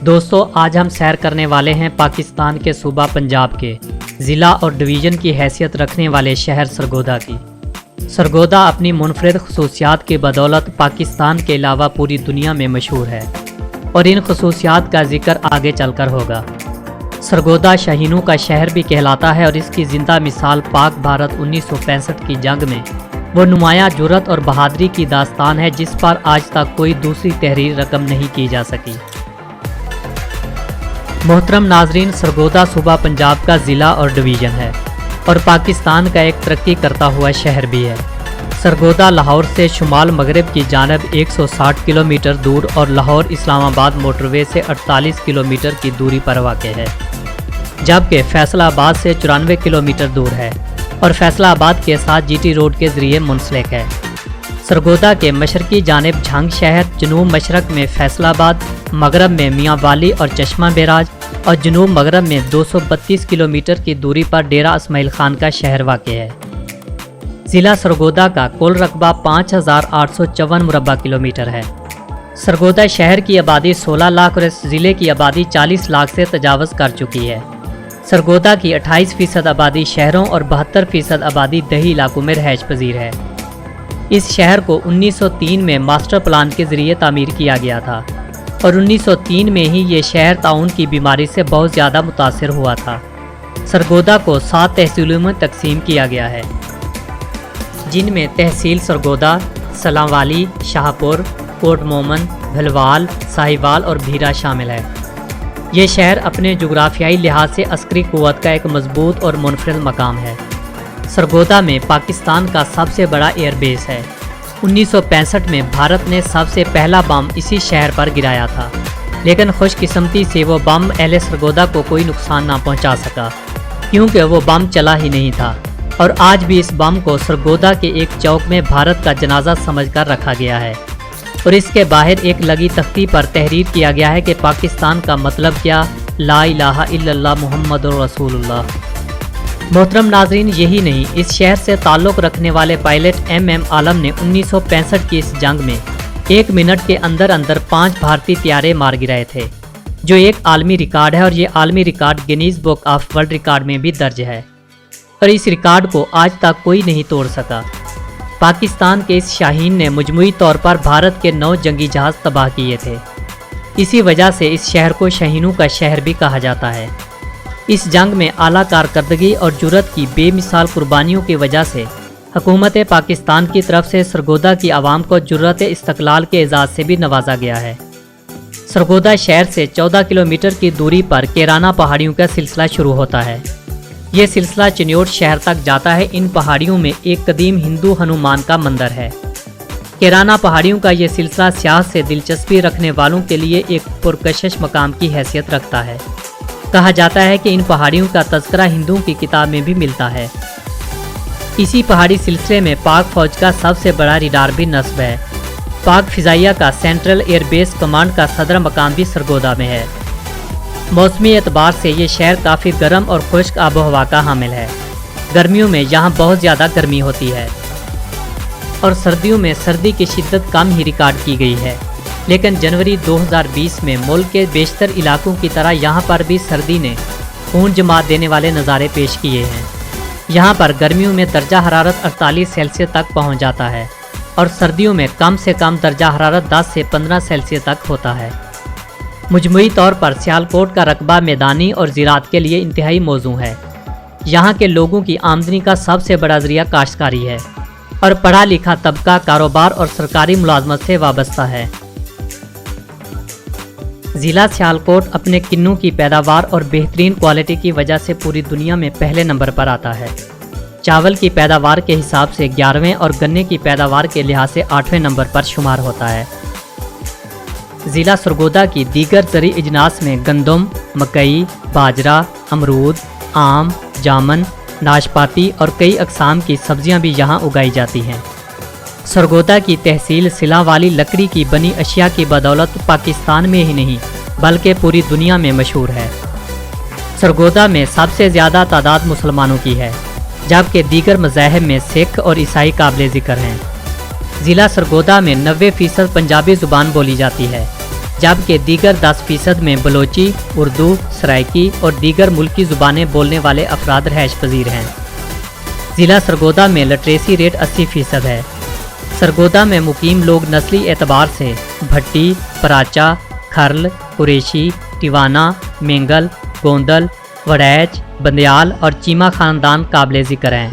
دوستو آج ہم سیر کرنے والے ہیں پاکستان کے صوبہ پنجاب کے ضلع اور ڈویژن کی حیثیت رکھنے والے شہر سرگودا کی۔ سرگودا اپنی منفرد خصوصیات کی بدولت پاکستان کے علاوہ پوری دنیا میں مشہور ہے اور ان خصوصیات کا ذکر آگے چل کر ہوگا۔ سرگودا شاہینوں کا شہر بھی کہلاتا ہے اور اس کی زندہ مثال پاک بھارت 1965 کی جنگ میں وہ نمایاں جرأت اور بہادری کی داستان ہے جس پر آج تک کوئی دوسری تحریر رقم نہیں کی جا سکی۔ محترم ناظرین، سرگودا صوبہ پنجاب کا ضلع اور ڈویژن ہے اور پاکستان کا ایک ترقی کرتا ہوا شہر بھی ہے۔ سرگودا لاہور سے شمال مغرب کی جانب 160 کلومیٹر دور اور لاہور اسلام آباد موٹر وے سے 48 کلومیٹر کی دوری پر واقع ہے، جبکہ فیصل آباد سے 94 کلومیٹر دور ہے اور فیصل آباد کے ساتھ جی ٹی روڈ کے ذریعے منسلک ہے۔ سرگودا کے مشرقی جانب جھنگ شہر، جنوب مشرق میں فیصل آباد، مغرب میں میاں والی اور چشمہ بیراج اور جنوب مغرب میں 232 کلومیٹر کی دوری پر ڈیرہ اسماعیل خان کا شہر واقع ہے۔ ضلع سرگودا کا کل رقبہ 5854 مربع کلومیٹر ہے۔ سرگودا شہر کی آبادی 16 لاکھ اور اس ضلع کی آبادی 40 لاکھ سے تجاوز کر چکی ہے۔ سرگودا کی 28% آبادی شہروں اور 72% آبادی دیہی علاقوں میں رہائش پذیر ہے۔ اس شہر کو 1903 میں ماسٹر پلان کے ذریعے تعمیر کیا گیا تھا اور 1903 میں ہی یہ شہر طاعون کی بیماری سے بہت زیادہ متاثر ہوا تھا۔ سرگودا کو 7 تحصیلوں میں تقسیم کیا گیا ہے، جن میں تحصیل سرگودا، سلام والی، شاہ پور، کوٹ مومن، بھلوال، ساہیوال اور بھیرا شامل ہے۔ یہ شہر اپنے جغرافیائی لحاظ سے عسکری قوت کا ایک مضبوط اور منفرد مقام ہے۔ سرگودا میں پاکستان کا سب سے بڑا ایئر بیس ہے۔ 1965 میں بھارت نے سب سے پہلا بم اسی شہر پر گرایا تھا، لیکن خوش قسمتی سے وہ بم اہل سرگودا کو کوئی نقصان نہ پہنچا سکا کیونکہ وہ بم چلا ہی نہیں تھا، اور آج بھی اس بم کو سرگودا کے ایک چوک میں بھارت کا جنازہ سمجھ کر رکھا گیا ہے اور اس کے باہر ایک لگی تختی پر تحریر کیا گیا ہے کہ پاکستان کا مطلب کیا، لا الہ الا اللہ محمد رسول اللہ۔ محترم ناظرین، یہی نہیں، اس شہر سے تعلق رکھنے والے پائلٹ ایم عالم نے 1965 کی اس جنگ میں 1 منٹ کے اندر 5 بھارتی طیارے مار گرائے تھے، جو ایک عالمی ریکارڈ ہے اور یہ عالمی record Guinness book of world record میں بھی درج ہے اور اس ریکارڈ کو آج تک کوئی نہیں توڑ سکا۔ پاکستان کے اس شاہین نے مجموعی طور پر بھارت کے 9 جنگی جہاز تباہ کیے تھے۔ اسی وجہ سے اس شہر کو شاہینوں کا شہر بھی کہا جاتا ہے۔ اس جنگ میں اعلیٰ کارکردگی اور جرأت کی بے مثال قربانیوں کی وجہ سے حکومت پاکستان کی طرف سے سرگودا کی عوام کو جرأت استقلال کے اعزاز سے بھی نوازا گیا ہے۔ سرگودا شہر سے 14 کلومیٹر کی دوری پر کیرانہ پہاڑیوں کا سلسلہ شروع ہوتا ہے۔ یہ سلسلہ چنیوٹ شہر تک جاتا ہے۔ ان پہاڑیوں میں ایک قدیم ہندو ہنومان کا مندر ہے۔ کیرانہ پہاڑیوں کا یہ سلسلہ سیاحت سے دلچسپی رکھنے والوں کے لیے ایک پرکشش مقام کی حیثیت رکھتا ہے۔ کہا جاتا ہے کہ ان پہاڑیوں کا تذکرہ ہندوؤں کی کتاب میں بھی ملتا ہے۔ اسی پہاڑی سلسلے میں پاک فوج کا سب سے بڑا ریڈار بھی نصب ہے۔ پاک فضائیہ کا سینٹرل ایئر بیس کمانڈ کا صدر مقام بھی سرگودا میں ہے۔ موسمی اعتبار سے یہ شہر کافی گرم اور خشک آب و ہوا کا حامل ہے۔ گرمیوں میں یہاں بہت زیادہ گرمی ہوتی ہے اور سردیوں میں سردی کی شدت کم ہی ریکارڈ کی گئی ہے، لیکن جنوری 2020 میں ملک کے بیشتر علاقوں کی طرح یہاں پر بھی سردی نے خون جما دینے والے نظارے پیش کیے ہیں۔ یہاں پر گرمیوں میں درجہ حرارت 48 سیلسیس تک پہنچ جاتا ہے اور سردیوں میں کم سے کم درجہ حرارت 10 سے 15 سیلسیس تک ہوتا ہے۔ مجموعی طور پر سیالکوٹ کا رقبہ میدانی اور زراعت کے لیے انتہائی موزوں ہے۔ یہاں کے لوگوں کی آمدنی کا سب سے بڑا ذریعہ کاشتکاری ہے اور پڑھا لکھا طبقہ کاروبار اور سرکاری ملازمت سے وابستہ ہے۔ ضلع سیالکوٹ اپنے کنوں کی پیداوار اور بہترین کوالٹی کی وجہ سے پوری دنیا میں پہلے نمبر پر آتا ہے۔ چاول کی پیداوار کے حساب سے 11ویں اور گنے کی پیداوار کے لحاظ سے 8ویں نمبر پر شمار ہوتا ہے۔ ضلع سرگودا کی دیگر زرعی اجناس میں گندم، مکئی، باجرہ، امرود، آم، جامن، ناشپاتی اور کئی اقسام کی سبزیاں بھی یہاں اگائی جاتی ہیں۔ سرگودا کی تحصیل سلام والی لکڑی کی بنی اشیاء کی بدولت پاکستان میں ہی نہیں بلکہ پوری دنیا میں مشہور ہے۔ سرگودا میں سب سے زیادہ تعداد مسلمانوں کی ہے، جبکہ دیگر مذاہب میں سکھ اور عیسائی قابل ذکر ہیں۔ ضلع سرگودا میں 90% پنجابی زبان بولی جاتی ہے، जबकि दीगर 10% में बलोची, उर्दू, सराइकी और दीगर मुल्की ज़ुबानें बोलने वाले अफराद रहायश पजीर हैं। ज़िला सरगोदा में लिटरेसी रेट 80% है। सरगोदा में मुकीम लोग नस्ली एतबार से भट्टी, पराचा, खरल, कुरेशी, टिवाना, मेंगल, गोंदल, वड़ैच, बंदयाल और चीमा ख़ानदान काबिल ज़िक्र हैं।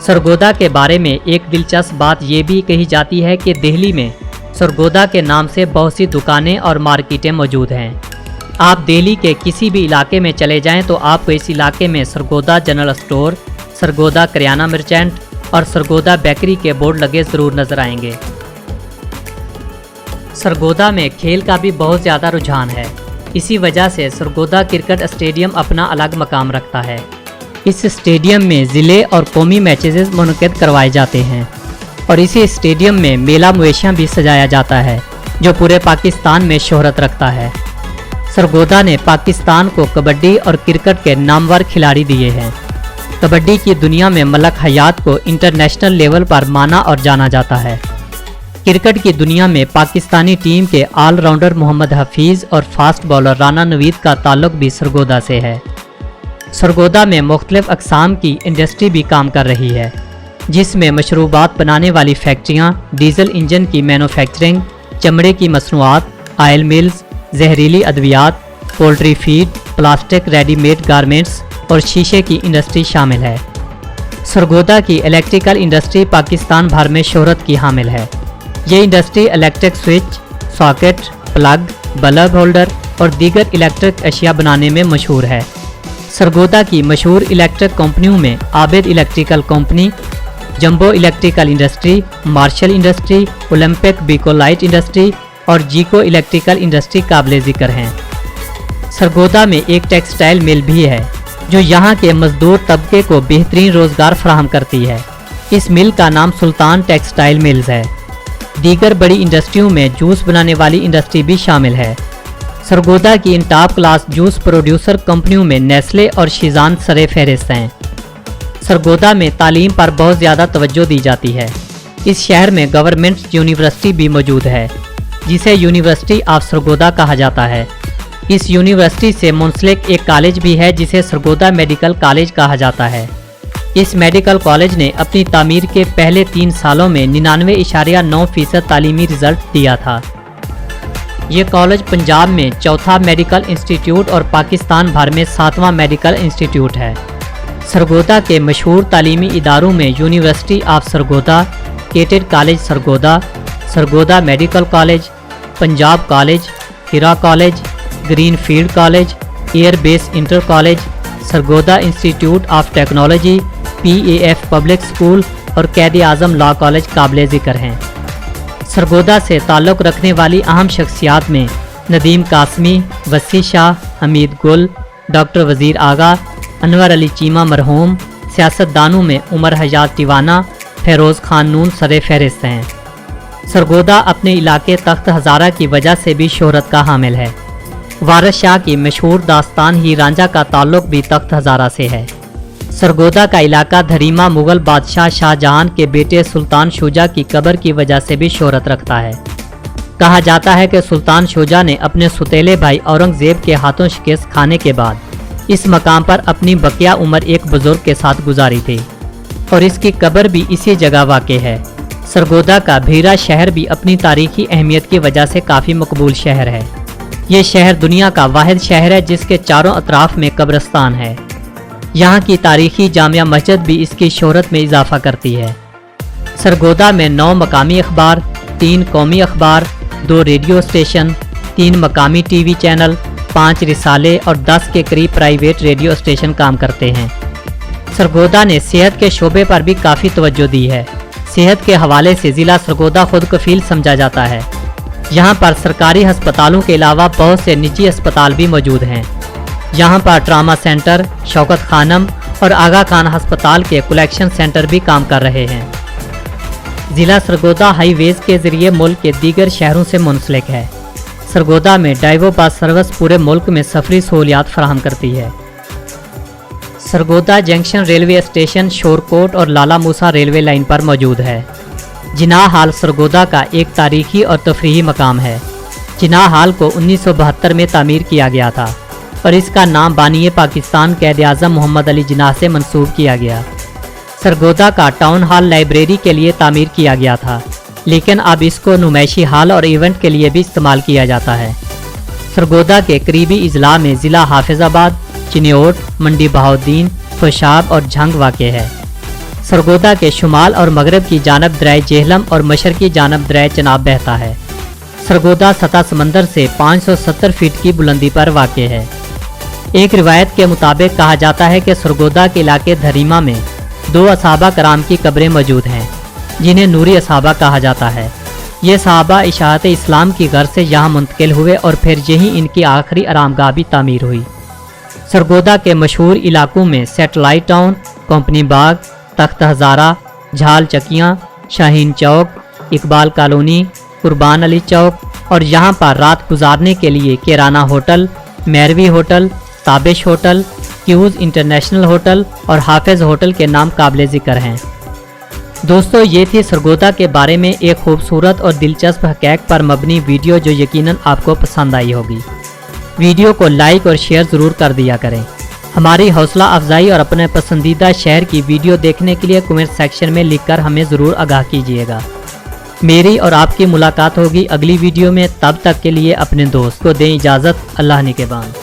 सरगोदा के बारे में एक दिलचस्प बात ये भी कही जाती है कि दिल्ली में सरगोदा के नाम से बहुत सी दुकानें और मार्केटें मौजूद हैं। आप दिल्ली के किसी भी इलाके में चले जाएं तो आपको इस इलाके में Sargodha general store, Sargodha kirana merchant और सरगोदा बेकरी के बोर्ड लगे ज़रूर नज़र आएंगे। सरगोदा में खेल का भी बहुत ज़्यादा रुझान है। इसी वजह से सरगोदा क्रिकेट स्टेडियम अपना अलग मकाम रखता है। इस स्टेडियम में ज़िले और कौमी मैचेस मुनक़िद करवाए जाते हैं और इसी स्टेडियम में मेला मवेशियाँ भी सजाया जाता है जो पूरे पाकिस्तान में शोहरत रखता है। सरगोदा ने पाकिस्तान को कबड्डी और क्रिकेट के नामवर खिलाड़ी दिए हैं। कबड्डी की दुनिया में मलक हयात को इंटरनेशनल लेवल पर माना और जाना जाता है। क्रिकेट की दुनिया में पाकिस्तानी टीम के ऑलराउंडर मोहम्मद हफीज़ और फास्ट बॉलर राना नवीद का ताल्लुक भी सरगोदा से है। सरगोदा में मुख्तलिफ अक़साम की इंडस्ट्री भी काम कर रही है, जिसमें मशरूबात बनाने वाली फैक्ट्रियाँ, डीजल इंजन की मैन्युफैक्चरिंग, चमड़े की मसनूआत, आयल मिल्स, जहरीली अद्वियात, poultry feed, plastic readymade garments और शीशे की इंडस्ट्री शामिल है। सरगोदा की इलेक्ट्रिकल इंडस्ट्री पाकिस्तान भर में शोहरत की हामिल है। ये industry electric switch, socket, plug, bulb holder और दीगर इलेक्ट्रिक अशिया बनाने में मशहूर है। सरगोदा की मशहूर इलेक्ट्रिक कंपनियों में Abid electrical company, jumbo electrical industry, marshal industry, Olympic बीकोलाइट इंडस्ट्री और जीको इलेक्ट्रिकल इंडस्ट्री काबिल ज़िक्र हैं। सरगोदा में एक टेक्सटाइल मिल भी है जो यहाँ के मजदूर तबके को बेहतरीन रोज़गार फराहम करती है। इस मिल का नाम सुल्तान टेक्सटाइल मिल्स है। दीगर बड़ी इंडस्ट्रियों में जूस बनाने वाली इंडस्ट्री भी शामिल है। सरगोदा की इन टॉप क्लास जूस प्रोड्यूसर कंपनियों में नेस्ले और शीज़ान सरे फहरिस्त हैं। सरगोदा में तालीम पर बहुत ज़्यादा तवज्जो दी जाती है। इस शहर में गवर्नमेंट यूनिवर्सिटी भी मौजूद है, जिसे यूनिवर्सिटी ऑफ सरगोदा कहा जाता है। इस यूनिवर्सिटी से मुंसलिक एक कॉलेज भी है जिसे सरगोदा मेडिकल कॉलेज कहा जाता है। इस मेडिकल कॉलेज ने अपनी तामीर के पहले 3 सालों में 99.9% तालीमी रिजल्ट दिया था। ये कॉलेज पंजाब में चौथा मेडिकल इंस्टीट्यूट और पाकिस्तान भर में 7वां मेडिकल इंस्टीट्यूट है। सरगोदा के मशहूर तालीमी इदारों में university of Sargodha, cadet college Sargodha, Sargodha medical college, Punjab college, Hira college, green field college, air base inter college, Sargodha institute of technology, PAF public school और कैद आज़म लॉ कॉलेज काबिल ज़िक्र हैं। सरगोदा से ताल्लुक़ रखने वाली अहम शख्सियात में नदीम कासमी, वसी शाह, हमीद गुल, डॉक्टर वज़ीर आगा, अनवर अली चीमा मरहूम, सियासतदानों में उमर हयात टिवाना, फेरोज़ खान नून सरे फहरिस्त हैं। सरगोदा अपने इलाके तख्त हज़ारा की वजह से भी शोहरत का हामिल है। वारिस शाह की मशहूर दास्तान ही रांझा का ताल्लुक़ भी तख्त हज़ारा से है। सरगोदा का इलाका धरीमा मुग़ल बादशाह शाहजहां के बेटे सुल्तान शुजा की कब्र की वजह से भी शोहरत रखता है। कहा जाता है कि सुल्तान शुजा ने अपने सुतेले भाई औरंगज़ेब के हाथों शिकस्त खाने के बाद इस मकाम पर अपनी बकिया उम्र एक बुजुर्ग के साथ गुजारी थी और इसकी कब्र भी इसी जगह वाक़ है। सरगोदा का भीरा शहर भी अपनी तारीखी अहमियत की वजह से काफ़ी मकबूल शहर है। ये शहर दुनिया का वाहिद शहर है जिसके चारों अतराफ में कब्रिस्तान है। यहाँ की तारीखी जामिया मस्जिद भी इसकी शोहरत में इजाफा करती है। सरगोदा में 9 मकामी अखबार, 3 कौमी अखबार, 2 रेडियो स्टेशन, 3 मकामी टीवी चैनल, 5 रिसाले और 10 के करीब प्राइवेट रेडियो स्टेशन काम करते हैं। सरगोदा ने सेहत के शोबे पर भी काफ़ी तवज्जो दी है। सेहत के हवाले से ज़िला सरगोदा खुद कफील समझा जाता है। यहाँ पर सरकारी हस्पतालों के अलावा बहुत से निजी अस्पताल भी मौजूद हैं। यहाँ पर ट्रामा सेंटर, शौकत खानम और आगा खान हस्पताल के कलेक्शन सेंटर भी काम कर रहे हैं। ज़िला सरगोदा हाईवेज़ के ज़रिए मुल्क के दीगर शहरों से मुंसलिक है। सरगोदा में ड्राइवो बस सर्विस पूरे मुल्क में सफरी सहूलियात फराहम करती है। Sargodha junction railway station Shorkot और लाला मूसा रेलवे लाइन पर मौजूद है। जिनाह हाल सरगोदा का एक तारीखी और तफरीही मकाम है। जिन्ना हाल को 1972 में तामीर किया गया था और इसका नाम बानी पाकिस्तान कैद आज़म मोहम्मद अली जिन्ना से मंसूब किया गया। सरगोदा का टाउन हॉल लाइब्रेरी के लिए तामीर किया गया था, लेकिन अब इसको नुमाइशी हॉल और इवेंट के लिए भी इस्तेमाल किया जाता है। सरगोदा के करीबी इजला में ज़िला हाफिजाबाद, चिन्योट, मंडी बहाउद्दीन, खुशाब और झंग वाक़ है। सरगोदा के शुमाल और मगरब की जानब दरिया जेहलम और मशरक़ की जानब दरिया चनाब बहता है। सरगोदा सतह समंदर से 570 फीट की बुलंदी पर वाक़ है। एक रिवायत के मुताबिक कहा जाता है कि सरगोदा के इलाके धरीमा में 2 असहाबा कराम की कब्रें मौजूद हैं, जिन्हें नूरी असहाबा कहा जाता है। ये सहाबा इशाअत इस्लाम की गर्ज से यहाँ मुंतकिल हुए और फिर यहीं इनकी आखिरी आरामगाह भी तामीर हुई। सरगोदा के मशहूर इलाकों में सेटेलाइट टाउन, कंपनी बाग, तख्त हज़ारा, झाल चकियाँ, शाहीन चौक, इकबाल कॉलोनी, कुर्बान अली चौक और यहाँ पर रात गुजारने के लिए किराना होटल, मैरवी होटल, ताबिश होटल, क्यूज़ इंटरनेशनल होटल और हाफिज़ होटल के नाम काबिल ज़िक्र हैं। दोस्तों, ये थी सरगोदा के बारे में एक खूबसूरत और दिलचस्प हक़ाइक़ पर मबनी वीडियो जो यकीनन आपको पसंद आई होगी। वीडियो को लाइक और शेयर ज़रूर कर दिया करें। हमारी हौसला अफजाई और अपने पसंदीदा शहर की वीडियो देखने के लिए कमेंट सेक्शन में लिखकर हमें ज़रूर आगाह कीजिएगा। मेरी और आपकी मुलाकात होगी अगली वीडियो में। तब तक के लिए अपने दोस्त को दें इजाज़त। अल्लाह निगहबान।